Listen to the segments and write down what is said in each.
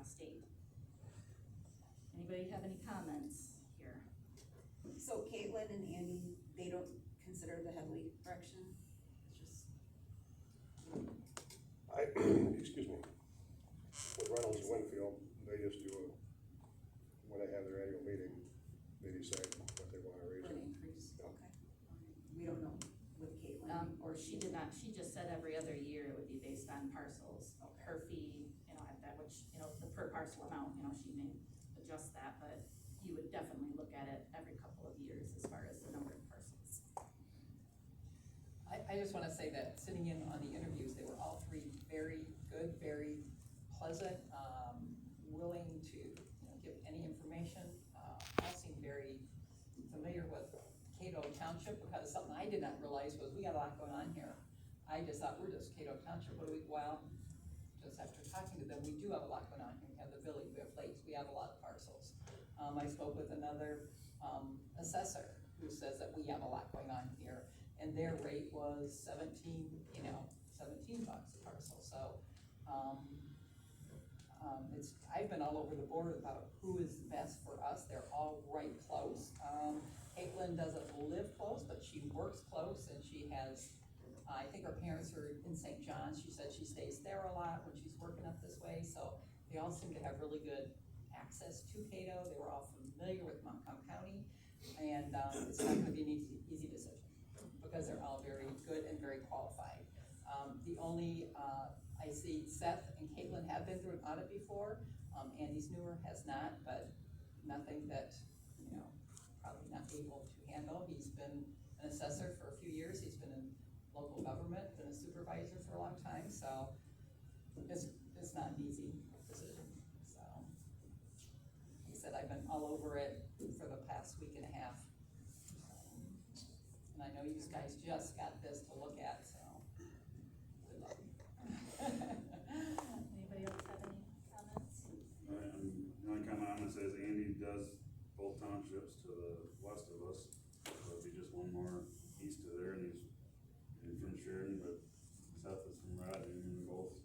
state. Anybody have any comments here? So Caitlin and Andy, they don't consider the Headley correction? It's just, Excuse me, with Reynolds and Winfield, they just do when they have their annual meeting, they decide what they wanna raise for it. an increase, okay. We don't know with Caitlin. Or she did not, she just said every other year it would be based on parcels. Her fee, at that, which, the per parcel amount, she may adjust that, but you would definitely look at it every couple of years as far as the number of parcels. I just wanna say that sitting in on the interviews, they were all three very good, very pleasant, willing to, give any information. All seemed very familiar with Cato Township, because something I did not realize was we got a lot going on here. I just thought we're just Cato Township, well, just after talking to them, we do have a lot going on here. We have the village, we have lakes, we have a lot of parcels. I spoke with another, assessor who says that we have a lot going on here, and their rate was $17 a parcel, so, I've been all over the board about who is best for us. They're all right close. Caitlin doesn't live close, but she works close, and she has, I think her parents are in St. John's. She said she stays there a lot when she's working up this way, so they all seem to have really good access to Cato. They were all familiar with Montcalm County, and it's not gonna be an easy decision, because they're all very good and very qualified. The only, I see Seth and Caitlin have been through an audit before. Andy's newer has not, but nothing that, probably not able to handle. He's been an assessor for a few years. He's been in local government, been a supervisor for a long time, so it's not an easy decision. So, like I said, I've been all over it for the past week and a half. And I know you guys just got this to look at, so good luck. Anybody else have any comments? The only comment I'm gonna say is Andy does both townships to the west of us, so it'd be just one more east of there, and he's from Sheridan, but Seth is from Rodney, and both.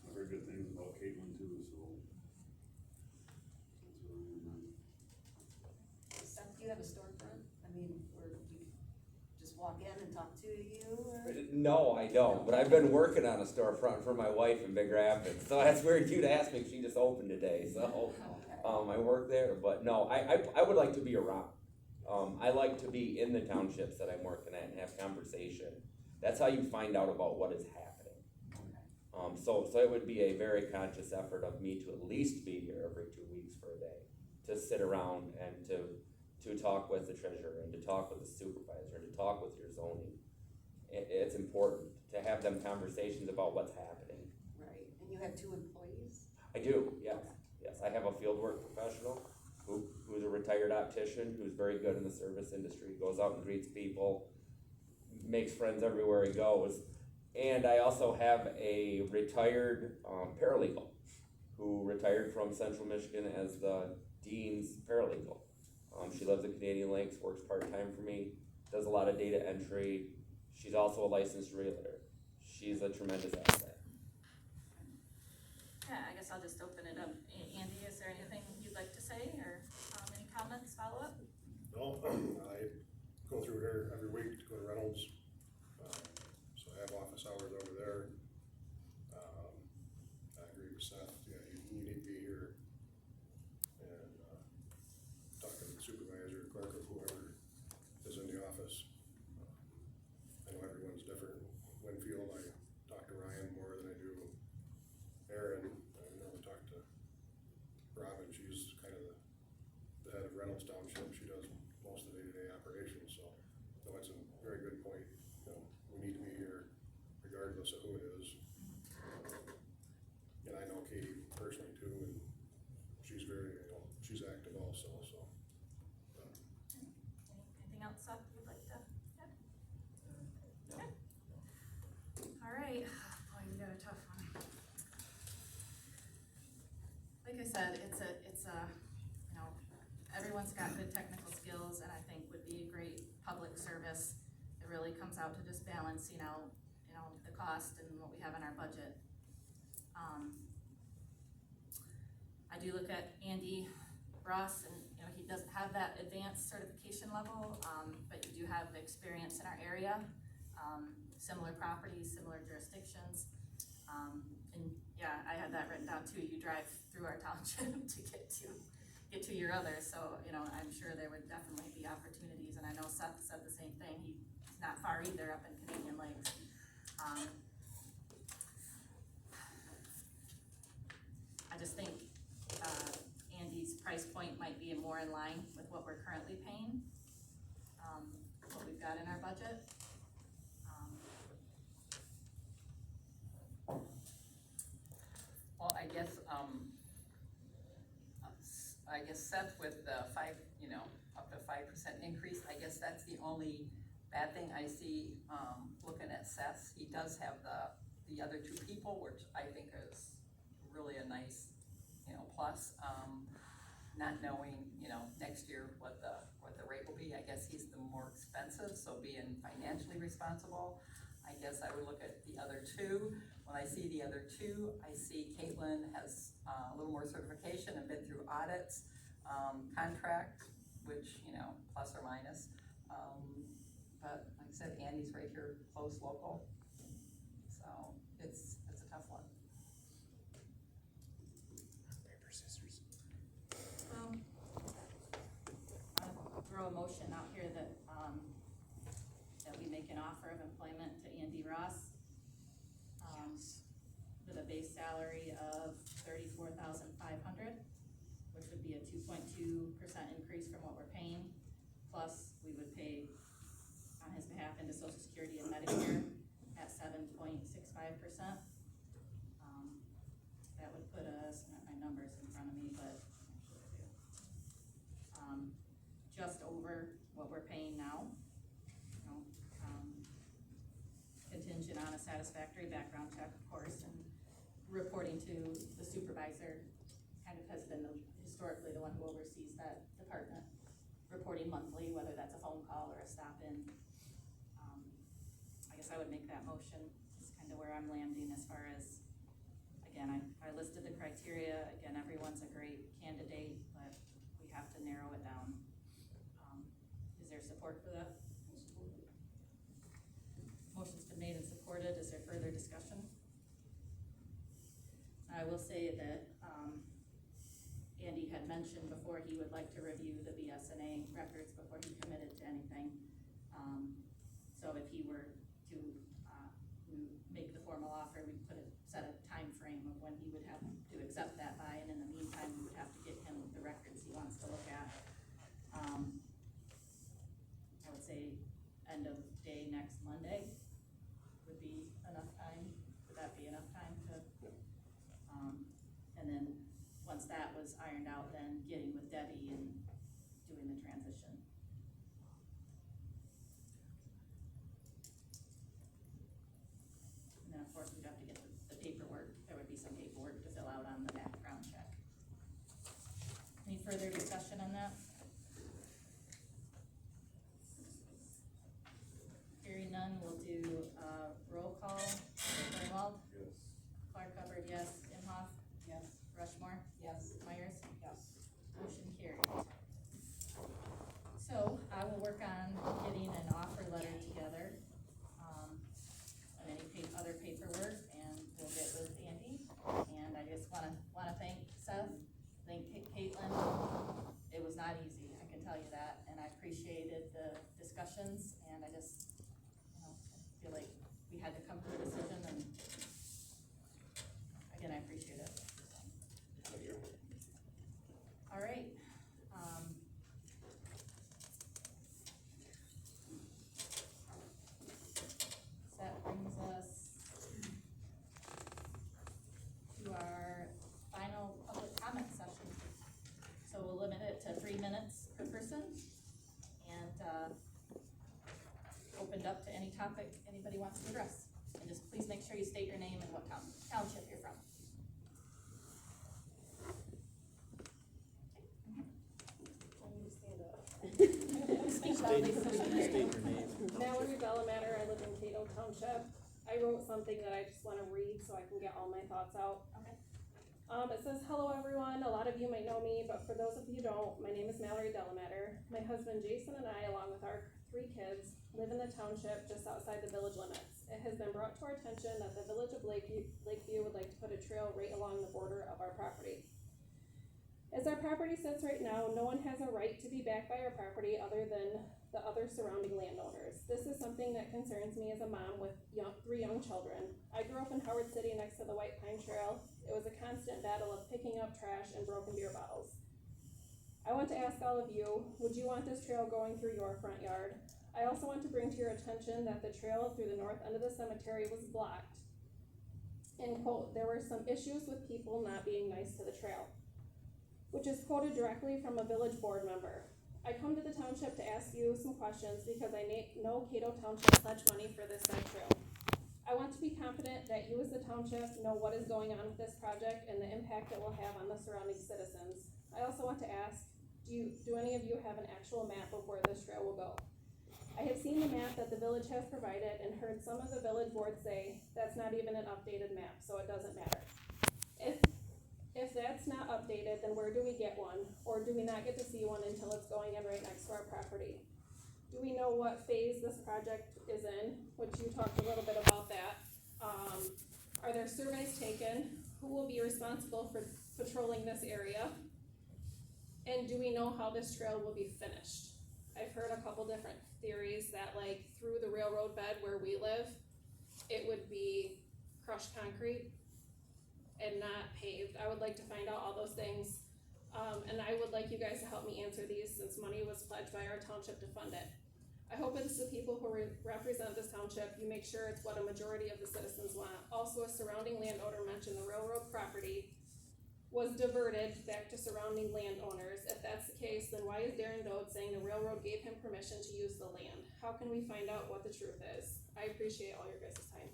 I've heard good things about Caitlin too, so. That's what I'm gonna. Seth, do you have a storefront? I mean, where we just walk in and talk to you, or? No, I don't, but I've been working on a storefront for my wife in Big Rapids, so that's weird you'd ask me, she just opened today, so. I work there, but no, I would like to be around. I like to be in the townships that I'm working at and have conversation. That's how you find out about what is happening. So it would be a very conscious effort of me to at least be here every 2 weeks for a day, to sit around and to talk with the treasurer and to talk with the supervisor and to talk with your zoning. It's important to have them conversations about what's happening. Right, and you have 2 employees? I do, yes. Yes, I have a fieldwork professional who's a retired optician, who's very good in the service industry, goes out and greets people, makes friends everywhere he goes. And I also have a retired paralegal who retired from Central Michigan as the dean's paralegal. She lives in Canadian Lakes, works part-time for me, does a lot of data entry. She's also a licensed realtor. She's a tremendous asset. Yeah, I guess I'll just open it up. Andy, is there anything you'd like to say, or any comments, follow-up? No, I go through here every week to go to Reynolds, so I have office hours over there. I agree with Seth, yeah, you need to be here and, talking to the supervisor, clerk, or whoever is in the office. I know everyone's different. Winfield, I talk to Ryan more than I do Aaron. I normally talk to Robin, she's kind of the head of Reynolds Township, she does most of the day-to-day operations, so, no, it's a very good point. We need to be here regardless of who it is. And I know Katie personally too, and she's very, she's active also, so. Anything else, Seth, you'd like to add? Okay. All right, boy, you got a tough one. Like I said, it's a, everyone's got good technical skills, and I think would be a great public service. It really comes out to just balancing out, the cost and what we have in our budget. do look at Andy Ross, and, you know, he doesn't have that advanced certification level, but you do have experience in our area, similar properties, similar jurisdictions. And yeah, I had that written down too, you drive through our township to get to your others, so, you know, I'm sure there would definitely be opportunities, and I know Seth said the same thing, he's not far either up in Canadian Lakes. I just think, Andy's price point might be more in line with what we're currently paying, what we've got in our budget. Well, I guess Seth with the up to 5% increase, I guess that's the only bad thing I see, looking at Seth's. He does have the other two people, which I think is really a nice, plus. Not knowing, next year what the rate will be, I guess he's the more expensive, so being financially responsible, I guess I would look at the other two. When I see the other two, I see Caitlin has a little more certification and been through audits, contract, which, plus or minus. But like I said, Andy's right here, close, local, so it's a tough one. Paper, scissors. I'll throw a motion out here that we make an offer of employment to Andy Ross, with a base salary of $34,500, which would be a 2.2% increase from what we're paying. Plus, we would pay on his behalf into Social Security and Medicare at 7.65%. That would put us, not my numbers in front of me, but actually I do. Just over what we're paying now. Contingent on a satisfactory background check, of course, and reporting to the supervisor, kind of has been historically the one who oversees that department, reporting monthly, whether that's a phone call or a stop-in. I guess I would make that motion. It's kind of where I'm landing as far as, again, I listed the criteria. Again, everyone's a great candidate, but we have to narrow it down. Is there support for that? Motion's been made and supported. Is there further discussion? I will say that, Andy had mentioned before he would like to review the BSNA records before he committed to anything. So if he were to, make the formal offer, we'd set a time frame of when he would have to accept that by, and in the meantime, we would have to get him the records he wants to look at. I would say end of day next Monday would be enough time. Would that be enough time to, and then once that was ironed out, then getting with Debbie and doing the transition. And then of course we'd have to get the paperwork. There would be some paperwork to fill out on the background check. Any further discussion on that? Hearing none, we'll do roll call. Greenwald? Yes. Clark Hubbard, yes. Imhoff? Yes. Rushmore? Yes. Myers? Yes. Motion carried. So I will work on getting an offer letter together, and any other paperwork, and we'll get with Andy. And I just wanna thank Seth, thank Caitlin. It was not easy, I can tell you that, and I appreciated the discussions, and I just, feel like we had to come to a decision, and again, I appreciate it. All right. So that brings us to our final public comment session. So we'll limit it to 3 minutes per person, and opened up to any topic anybody wants to address. And just please make sure you state your name and what township you're from. Speak loudly so we can hear you. Mallory Bellamatter, I live in Cato Township. I wrote something that I just wanna read so I can get all my thoughts out. Okay. It says, hello everyone, a lot of you might know me, but for those of you who don't, my name is Mallory Delamater. My husband Jason and I, along with our 3 kids, live in the township just outside the village limits. It has been brought to our attention that the village of Lakeview would like to put a trail right along the border of our property. As our property sits right now, no one has a right to be back by our property other than the other surrounding landowners. This is something that concerns me as a mom with 3 young children. I grew up in Howard City next to the White Pine Trail. It was a constant battle of picking up trash and broken beer bottles. I want to ask all of you, would you want this trail going through your front yard? I also want to bring to your attention that the trail through the north end of the cemetery was blocked. In quote, there were some issues with people not being nice to the trail, which is quoted directly from a village board member. I come to the township to ask you some questions because I know Cato Township pledged money for this said trail. I want to be confident that you as the township know what is going on with this project and the impact it will have on the surrounding citizens. I also want to ask, do any of you have an actual map of where this trail will go? I have seen the map that the village has provided and heard some of the village board say that's not even an updated map, so it doesn't matter. If that's not updated, then where do we get one? Or do we not get to see one until it's going in right next to our property? Do we know what phase this project is in, which you talked a little bit about that? Are there surveys taken? Who will be responsible for patrolling this area? And do we know how this trail will be finished? I've heard a couple different theories that like through the railroad bed where we live, it would be crushed concrete and not paved. I would like to find out all those things. And I would like you guys to help me answer these since money was pledged by our township to fund it. I hope it's the people who represent this township, you make sure it's what a majority of the citizens want. Also, a surrounding landowner mentioned the railroad property was diverted back to surrounding landowners. If that's the case, then why is Darren Dode saying the railroad gave him permission to use the land? How can we find out what the truth is? I appreciate all your guys' time.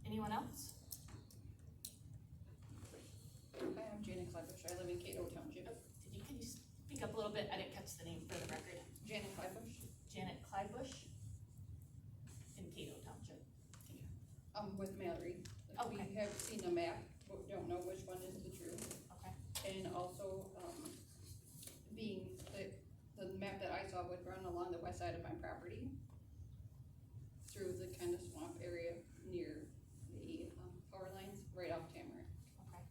Anyone else? Hi, I'm Janet Klebush, I live in Cato Township. Can you speak up a little bit? I didn't catch the name for the record. Janet Klebush. Janet Clybush in Cato Township. I'm with Mallory. Okay. We have seen a map, but don't know which one is the truth. Okay. And also, being the map that I saw would run along the west side of my property through the kind of swamp area near the power lines, right off Tamarack. Okay.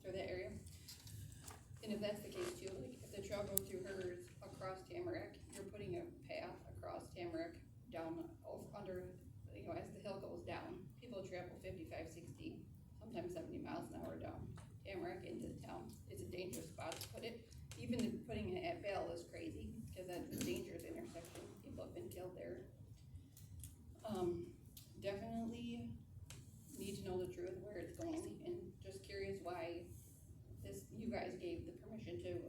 Through that area. And if that's the case too, like if the trail goes through hers across Tamarack, you're putting a path across Tamarack down under, you know, as the hill goes down. People travel 55, 60, sometimes 70 miles an hour down Tamarack into the town. It's a dangerous spot to put it. Even putting it at Vail is crazy because that's a dangerous intersection. People have been killed there. Definitely need to know the truth where it's going, and just curious why you guys gave the permission to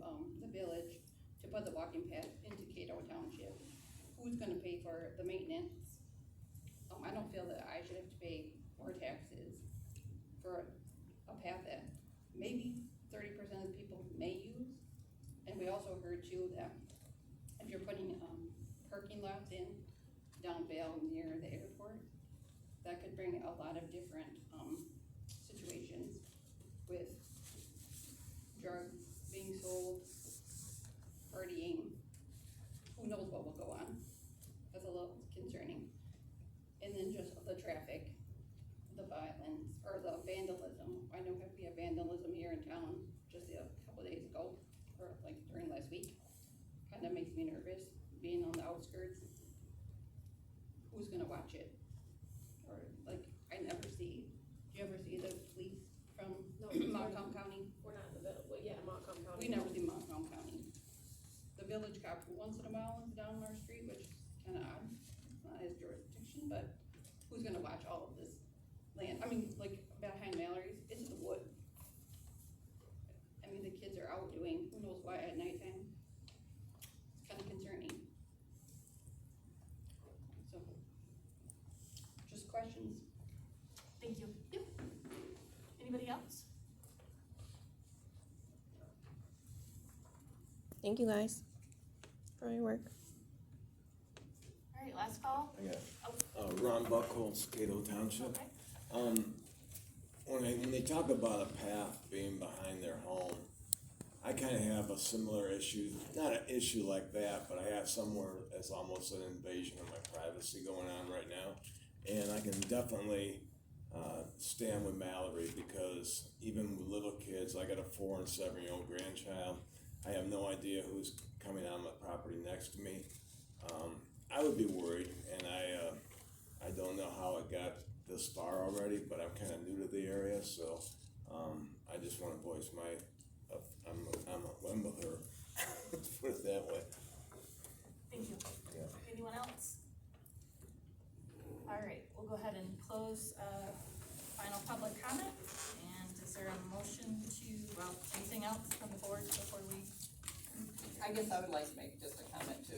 the village to put the walking path into Cato Township. Who's gonna pay for the maintenance? I don't feel that I should have to pay more taxes for a path that maybe 30% of the people may use. And we also heard too that if you're putting parking lots in down Vail near the airport, that could bring a lot of different situations with drugs being sold, partying, who knows what will go on. That's a little concerning. And then just the traffic, the violence, or the vandalism. I know there could be a vandalism here in town just a couple of days ago, or like during last week. Kinda makes me nervous, being on the outskirts. Who's gonna watch it? Or like, I never see, do you ever see the police from Montcalm County? We're not in the village, well, yeah, Montcalm County. We never see Montcalm County. The village cop once in a while is down our street, which is kinda odd. It's not his jurisdiction, but who's gonna watch all of this land? I mean, like behind Mallory's, it's the wood. I mean, the kids are out doing who knows what at nighttime. It's kinda concerning. So, just questions. Thank you. Yep. Anybody else? Thank you guys for your work. All right, last call. Yeah. Oh, Ron Buckholz, Cato Township. okay. When they talk about a path being behind their home, I kinda have a similar issue, not an issue like that, but I have somewhere that's almost an invasion of my privacy going on right now. And I can definitely, stand with Mallory, because even with little kids, I got a 4 and 7-year-old grandchild, I have no idea who's coming on my property next to me. I would be worried, and I don't know how it got this far already, but I'm kinda new to the area, so, I just wanna voice my, I'm with her, let's put it that way. Thank you. Yeah. Anyone else? All right, we'll go ahead and close, final public comment, and is there a motion to, well, anything else from the board before we? I guess I would like to make just a comment to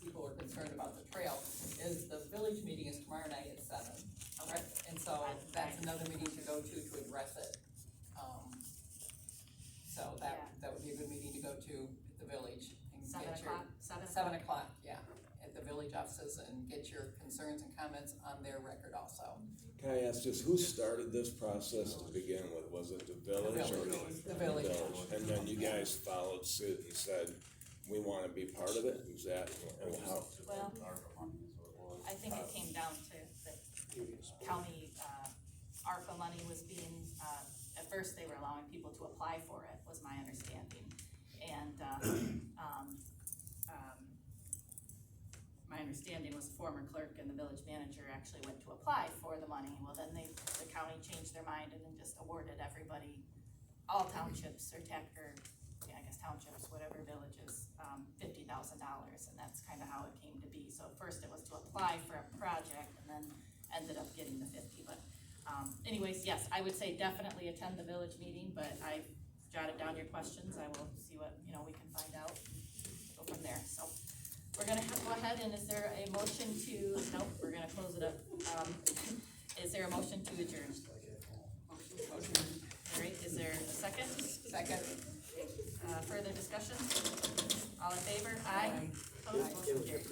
people who are concerned about the trail, is the village meeting is tomorrow night at 7. Okay. And so that's another meeting to go to address it. So that would be a good meeting to go to at the village. And 7 get your- o'clock, 7 7 o'clock, yeah, at the village offices, and get your concerns and comments on their record also. Can I ask just, who started this process to begin with? Was it the village or? The village. And then you guys followed suit and said, we wanna be part of it? Is that, or how? Well, ARPA money is what it was. I think it came down to the county, ARPA money was being, at first they were allowing people to apply for it, was my understanding. And, my understanding was the former clerk and the village manager actually went to apply for the money. Well, then the county changed their mind and then just awarded everybody, all townships or I guess townships, whatever villages, $50,000, and that's kinda how it came to be. So first it was to apply for a project and then ended up getting the 50, but, anyways, yes, I would say definitely attend the village meeting, but I jotted down your questions. I will see what, we can find out, and go from there, so. We're gonna go ahead, and is there a motion to, nope, we're gonna close it up. Is there a motion to adjourn? All right, is there a second? Second. Further discussion? All in favor? Aye. Opposed? Motion carried.